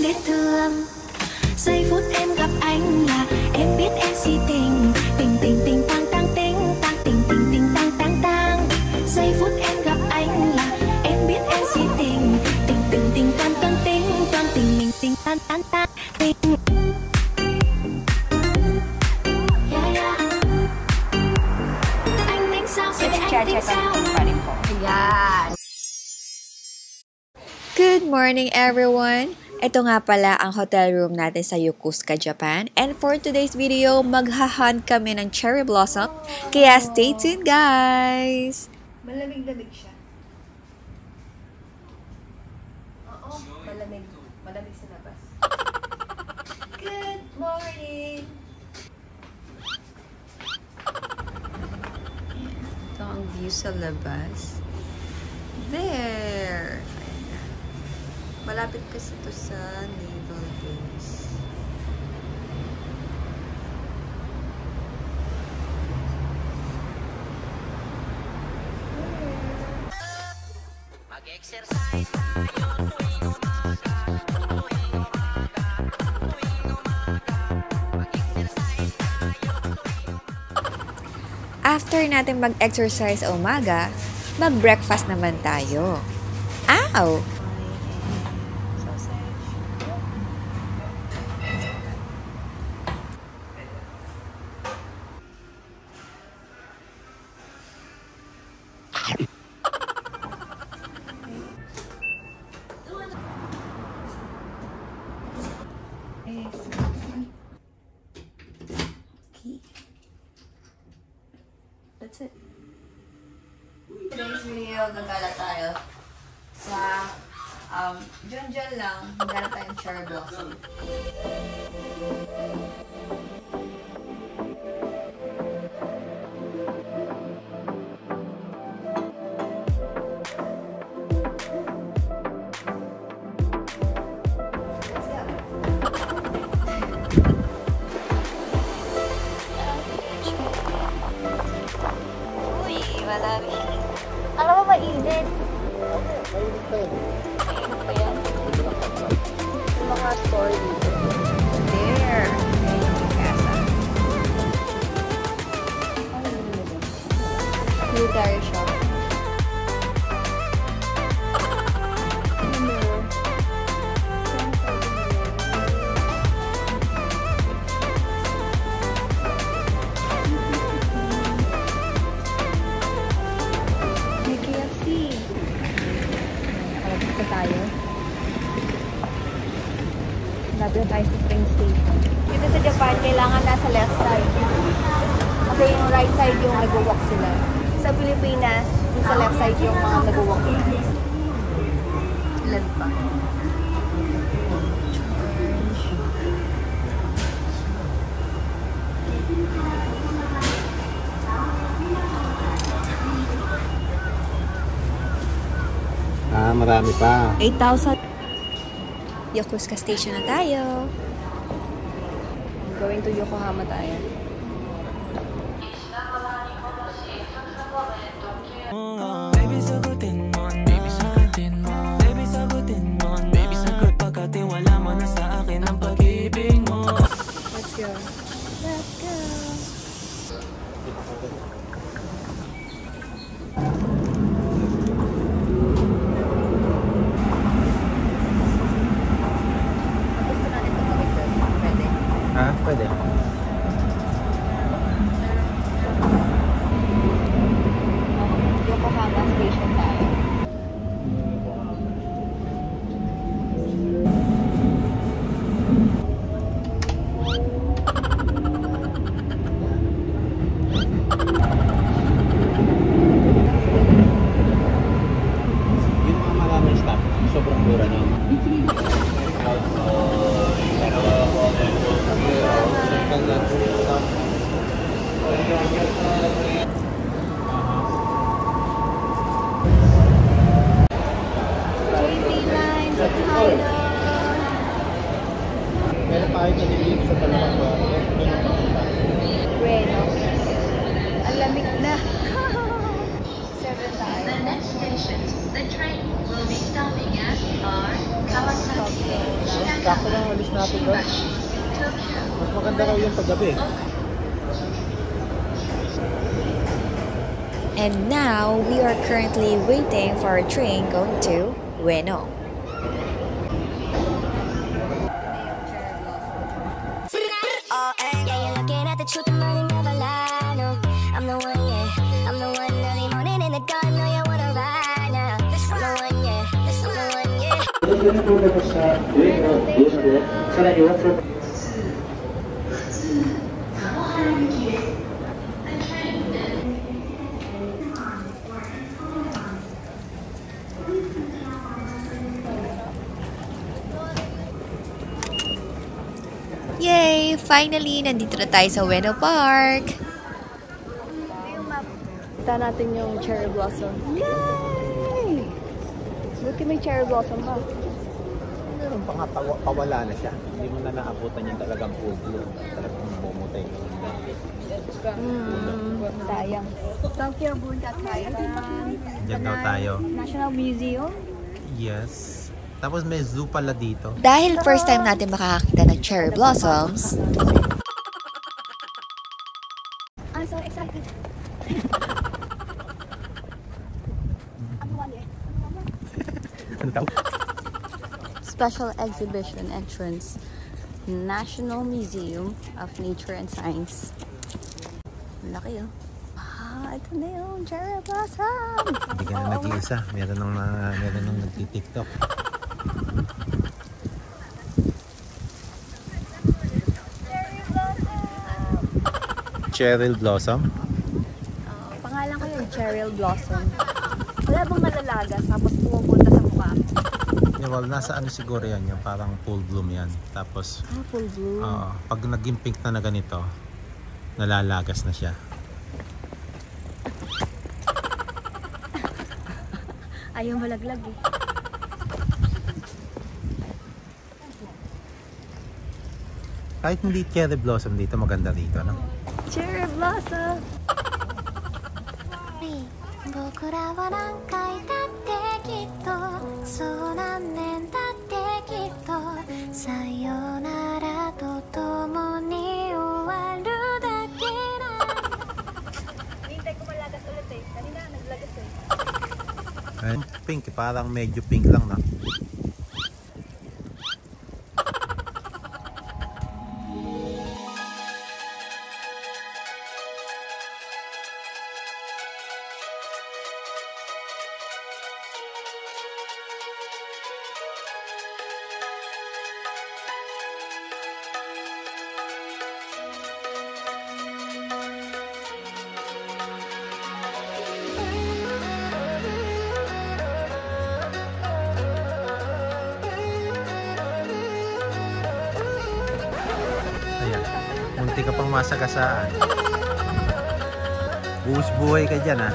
biết thương. Giây phút em gặp anh là em biết em si tình. Tình tình tình tang tang tình tang tình tình tình tang tang tang. Giây phút em gặp anh là em biết em si tình. Tình tình tình tan tan tình tan tình mình tình tan tan tan tình. Anh tính sao sẽ anh tính sao? Ayan. Good morning, everyone! Ito nga pala ang hotel room natin sa Yokosuka, Japan. And for today's video, maghahunt kami ng cherry blossom. Kaya stay tuned, guys! Malamig-lamig siya. Oo, malamig. Malamig sa labas. Good morning! Ito ang view sa labas. There! Malapit kasi ito sa naval base. Mag-exercise tayo tuwing umaga, tuwing umaga, tuwing umaga. Mag-exercise tayo tuwing umaga. After natin mag-exercise sa umaga, mag-breakfast naman tayo. Ow! That's it. Today's video, gagala tayo sa dyan lang, gagala tayo ng cherry blossom. Alam mo, mainit. Mainit pa yun. Mainit pa yan. Yung mga store dito. There! There yung casa. Military shop. Tayo. Lapit na tayo sa train station. Dito sa Japan, kailangan nasa left side. Kasi yung right side yung nag-walk sila. Sa Pilipinas, yung sa left side yung mga nag-walk nila. Ilan pa? Marami pa. 8,000. Yokosuka Station na tayo. Going to Yokohama tayo. Baby, sagutin mo na. Baby, sagutin mo. Baby, sagutin mo na. Baby, sagot pagkatiwala mo na sa akin ang pag-ibig mo. Let's go. Let's go. Gusto natin tumawid doon. Pwede. Ha? Pwede. Yokohama Station tayo. Yung mga maraming stop, sobrang mura na. Kaya tayo kanilip sa Talakwa. Bueno. Ang lamig na. 7 tayo. The next station, the train will be stopping at are Kawasaki, Shigatama, alis natin doon. Mas maganda raw yung paggabi. And now, we are currently waiting for a train going to Ueno. Oh, yeah, you're looking at the truth, the money never lie. No, I'm the one, yeah. I'm the one early morning in the garden. No, you wanna ride now. I'm the one, yeah. I'm the one, yeah. Yay! Finally, nandito na tayo sa Ueno Park. Kita natin yung cherry blossom. Yay! Buti may cherry blossom ba? Meron pa nga pawala na siya. Hindi mo na naabutan yung talagang full bloom. Talagang bumutay. Sayang. Tokyo Bunka Thailand. Diyan daw tayo. National Museum. Yes. Tapos may zoo pala dito. Dahil first time natin makakakita ng cherry blossoms, I'm so excited. Ano daw? Special exhibition entrance. National Museum of Nature and Science. Laki oh. Ah, ito na yung cherry blossom. Hindi ka na nag-iisa. Meron nang nagtitiktok. Cherry blossom? Pangalan ko yung cherry blossom. Wala bang nalalagas tapos pumupunta sa mukha? Yeah, well, nasa ano siguro yan, yung parang full bloom yan. Tapos, Full bloom. pag naging pink na ganito, nalalagas na siya. Ayaw malaglag eh. Kahit hindi cherry blossom dito, maganda dito, no? Cherry blossom! 僕らは何回だってきっとそう何年だってきっとさよならとともに終わるだけだ Hintay ko malagas ulit eh. Kanina naglagas eh. Ay, pink, parang medyo pink lang na. Munti ka pang masagasaan. Buhos buhay ka dyan, ha?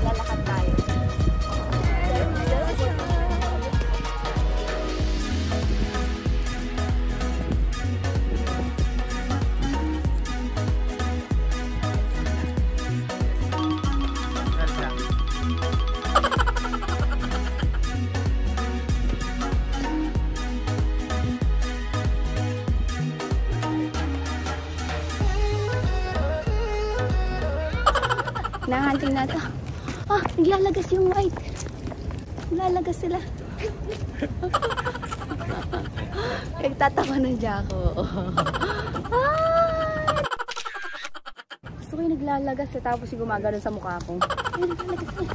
Lalakad tayo. Nahanting na ito. Ah, naglalagas yung white. Naglalagas sila. Nagtatawa ng Jaco. Ah! Gusto ko yung naglalagas eh, tapos yung gumagano sa mukha ko. Ay, naglalagas na.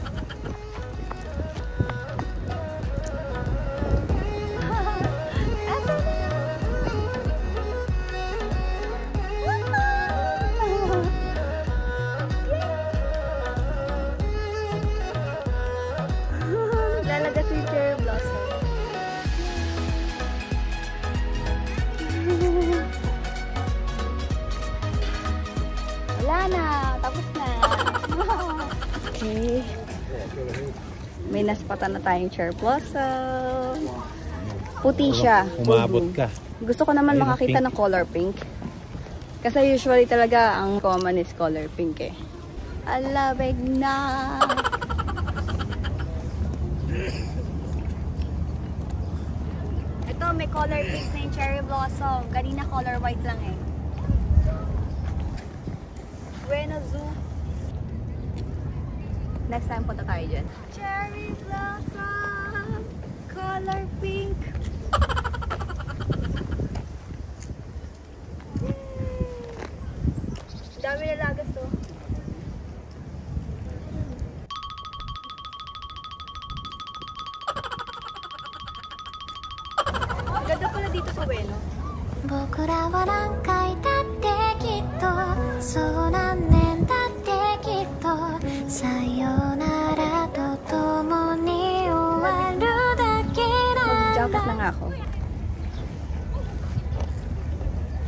Naglalagay si cherry blossom. Wala na, tapos na. Okay. May naspatan na tayong cherry blossom. Puti siya. Umabot ka. Gusto ko naman makakita ng color pink. Kasi usually talaga ang common is color pink eh. Alabig na! Ito, may color pink na yung cherry blossom. Kanina color white lang eh. Bueno Zoo. Next time punta tayo dyan. Cherry blossom! Color pink! Dami na lagas to. Ganda pala dito sa Ueno. 僕らは何回だってきっとそう何年だってきっとさよならとともに終わるだけなんだ Mag-jacket na nga ako.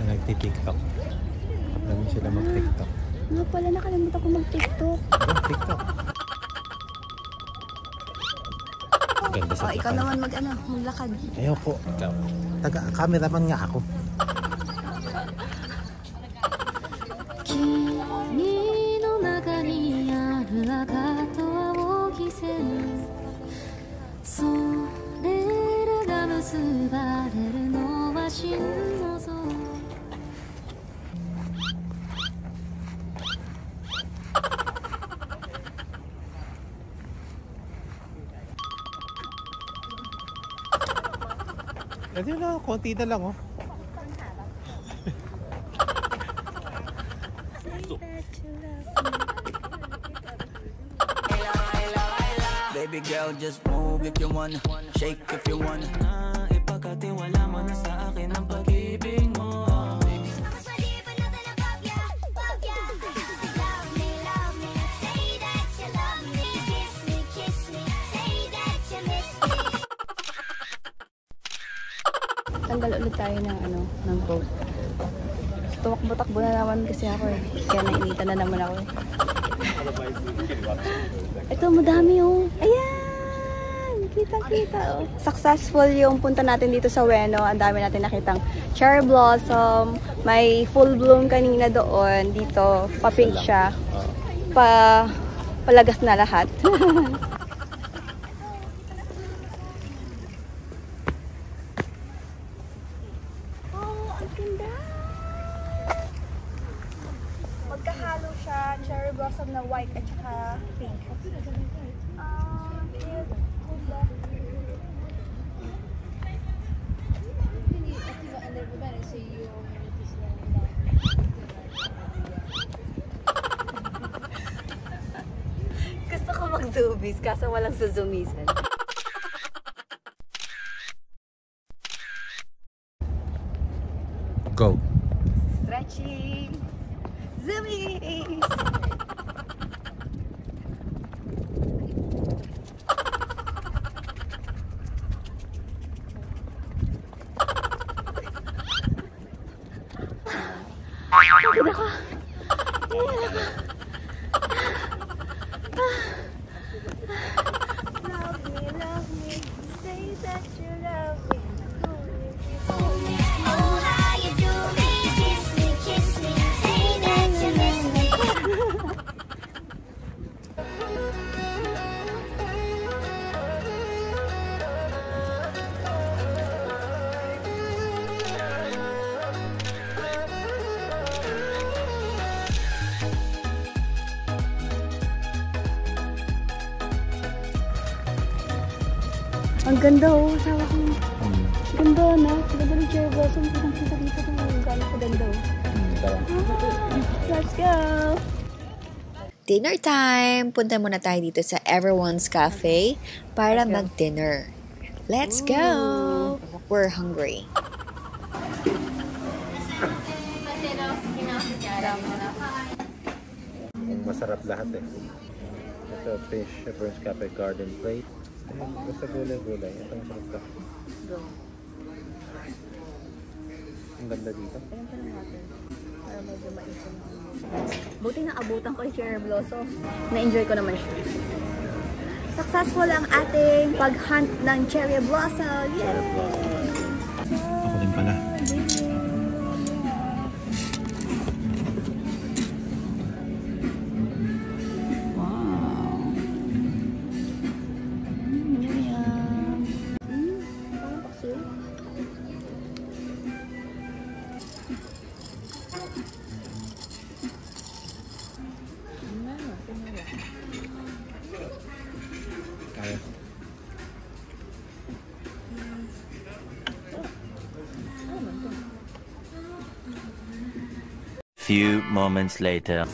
Nagti-tiktok. Dami sila mag-tiktok. Nga pala, nakalimutan ko mag-tiktok. TikTok. Ganda sa Ikaw naman maglakad. Ayoko. Taga-cameraman nga ako. 君の中にある赤と青き線それらが結ばれるのは心の臓 Kasi na, konti na lang oh. Baby girl, just move if you wanna, shake if you wanna. Ipagkatiwala mo na sa akin ang pag-ibig mo. Tanggal ulit tayo ng coat. Tumakbo-takbo na naman kasi ako eh. Kaya nainitan na naman ako eh. Ito, madami oh. Ayan! Kita-kita oh. Successful yung punta natin dito sa Ueno. Ang dami natin nakitang cherry blossom. May full bloom kanina doon. Dito, pa-pink siya. Palagas na lahat. Magkahalo siya, cherry blossom na white at saka pink. Gusto ko mag-zoomies kaso walang zoomisan. Go. Stretching. Zoomies! Pagod ako. Love me, say that you love me. Oh how you do me kiss me say that you miss me Ang ganda oh, sawa ko. Ganda na, ganda ng cherry blossom. Kita dito kung gano'n ka ganda oh. Let's go! Dinner time! Punta muna tayo dito sa Everyone's Cafe para mag-dinner. Let's go! We're hungry. Masarap lahat eh. Ito, fish, Everyone's Cafe garden plate. Basta gulay-gulay. Ito masarap ka. Go. Ang ganda dito. Ayan pa ng water. Para medyo maisip. Buti na abutan ko yung cherry blossom. Na-enjoy ko naman siya. Successful ang ating pag-hunt ng cherry blossom. Yay! Ako din pala. Few moments later.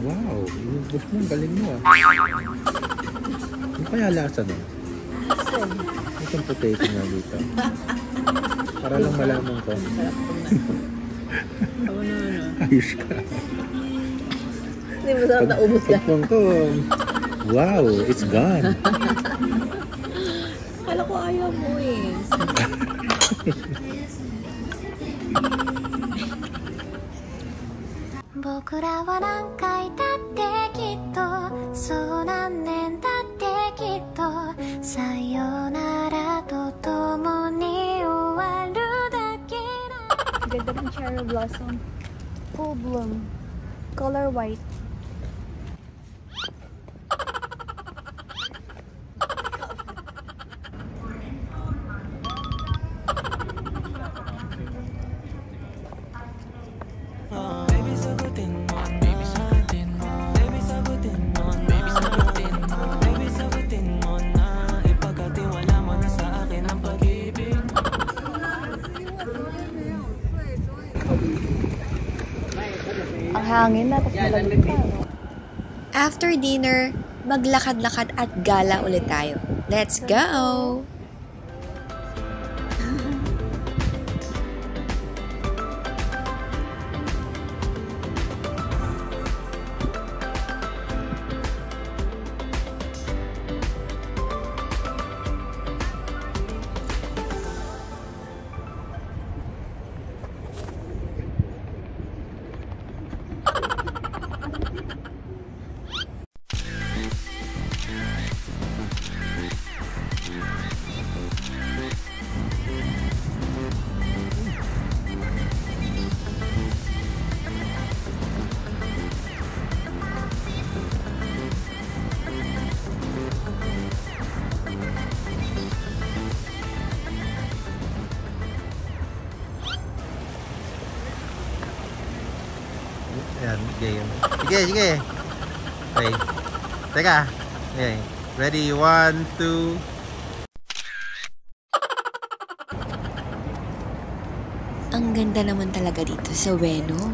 Wow, inubos mo, galing mo ah. Ano kaya lasa nun? Itong potato nga dito. Para lang malaman ko. Ayos ka. Hindi mo sarap na ubos ka. Pagpang ko, wow, it's gone. Kala ko ayaw mo eh. 僕らは何回だってきっとそう何年だってきっとさよならとともに終わるだけだ Ganda ng cherry blossom. Full bloom. Color white. Baby, sagutin mo na. Baby, sagutin mo. Baby, sagutin mo na. Baby, sagutin mo. Baby, sagutin mo na. Ipagkatiwala mo na sa akin ang pag-ibig mo. Ang hangin na, tapos malamig pa. After dinner, maglakad-lakad at gala ulit tayo. Let's go! Yan, game. Sige, sige. Okay. Teka. Okay. Ready? 1, 2. Ang ganda naman talaga dito sa Ueno.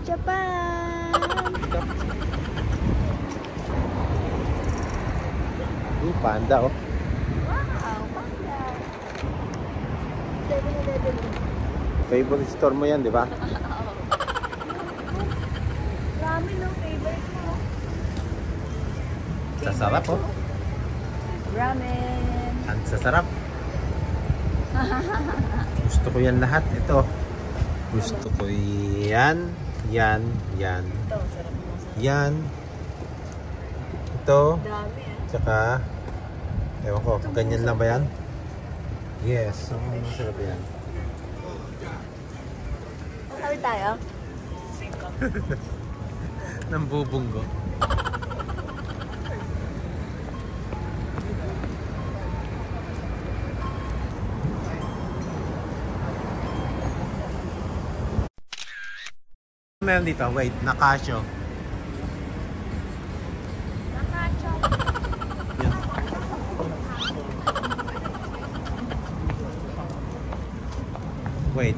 Japan! Panda oh. Wow, panda! 7-Eleven. Favorite store mo yan, di ba? Ramen no, favorite mo. Sasarap oh. Ramen. Ang sasarap. Gusto ko yan lahat. Ito. Gusto ko yan. Yan. Yan. Yan. Ito. Dami Tsaka, ewan ko, ganyan lang ba yan? Yes. Masarap yan. Sabi tayo? Nambubunggo. Meron dito, wait, nakasyo. Wait.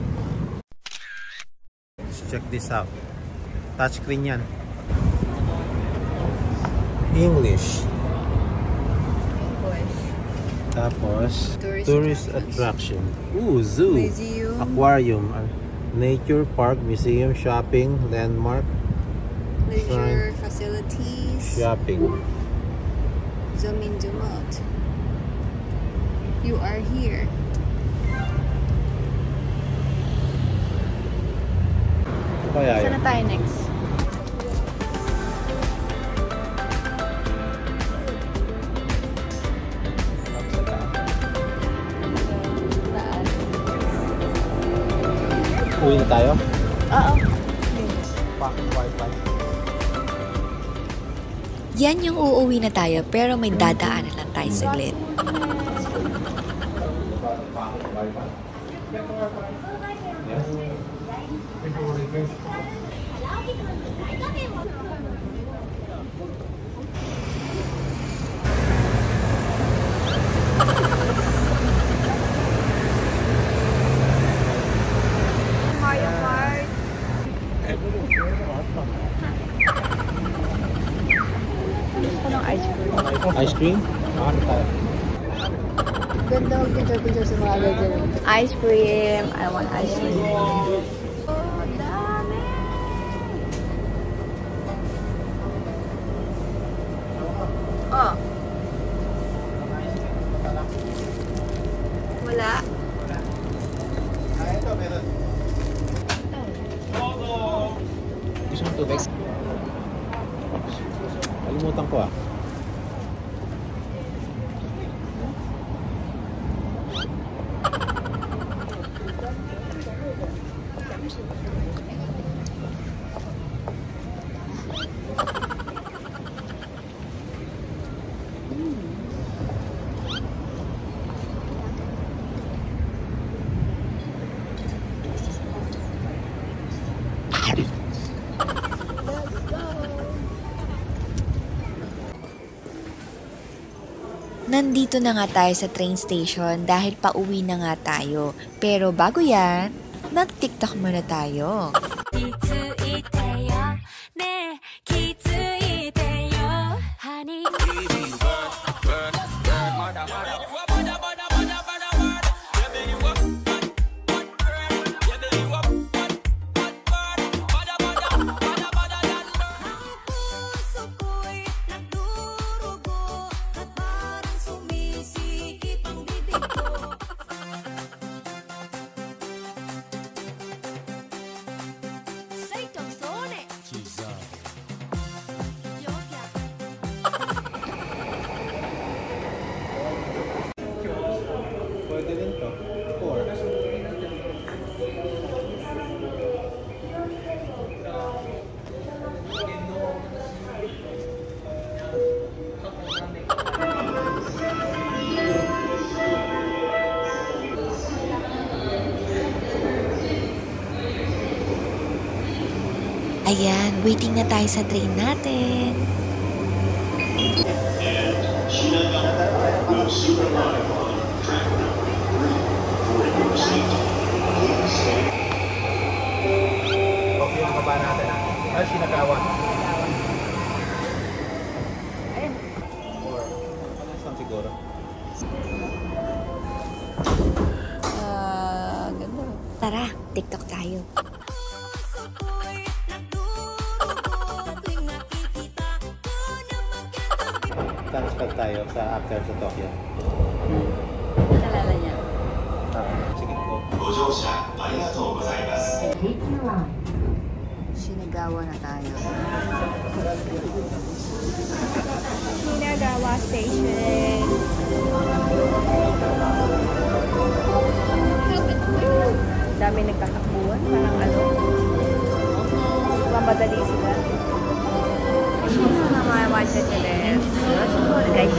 Let's check this out. Touchscreen yan. English. Tapos, Tourist tourist attraction. Ooh, zoo. Museum. Aquarium. Nature park, museum, shopping, landmark, Leisure facilities. shopping. Zoom in, zoom out. You are here. Kaya Saan yun. na tayo next? Uwi na tayo? Oo. Pocket wifi. Yan yung uuwi na tayo pero may dadaanan lang tayo saglit. Mario Kart. Gusto ko ng ice cream. Ice cream? Ano tayo? Ganda ang picture-picture sa mga ganyan. Ice cream. I want ice cream. Oh. Wala. Ito, meron. Gusto mong tubig? Kalimutan ko ah. Nandito na nga tayo sa train station dahil pauwi na nga tayo. Pero bago yan, nag-TikTok muna tayo. Pwede rin to. 4. Ayan, waiting na tayo sa train natin. Okay yung baba natin ah. Ay, Shinagawa. Ayun. 4. Saan siguro? Ganda. Tara, TikTok tayo. Transfer tayo sa after sa Tokyo. Nalala niya. Sige po. Shinagawa na tayo. Shinagawa Station. Dami nagtatakbuhan. Parang ano. Mamadali sila. Watch it ulit. Guys,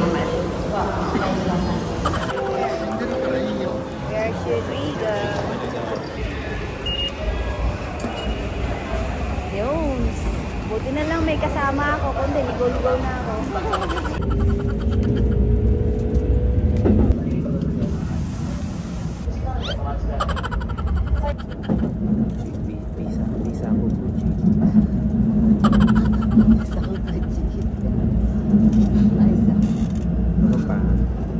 where should we go? Yun. Buti na lang may kasama ako. Kundi ligaw-ligaw na ako. Visa ko Gucci. Ayos ah. Ano pa?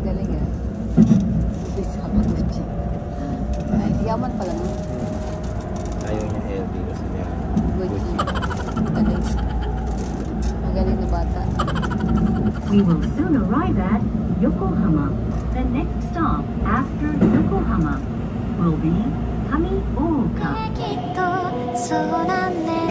Galing ah. Yaman pala no? Ayaw niya LV kasi niya Gucci. Magaling. Magaling na bata. We will soon arrive at Yokohama. The next stop after Yokohama will be Kamioka. きっとそうなんね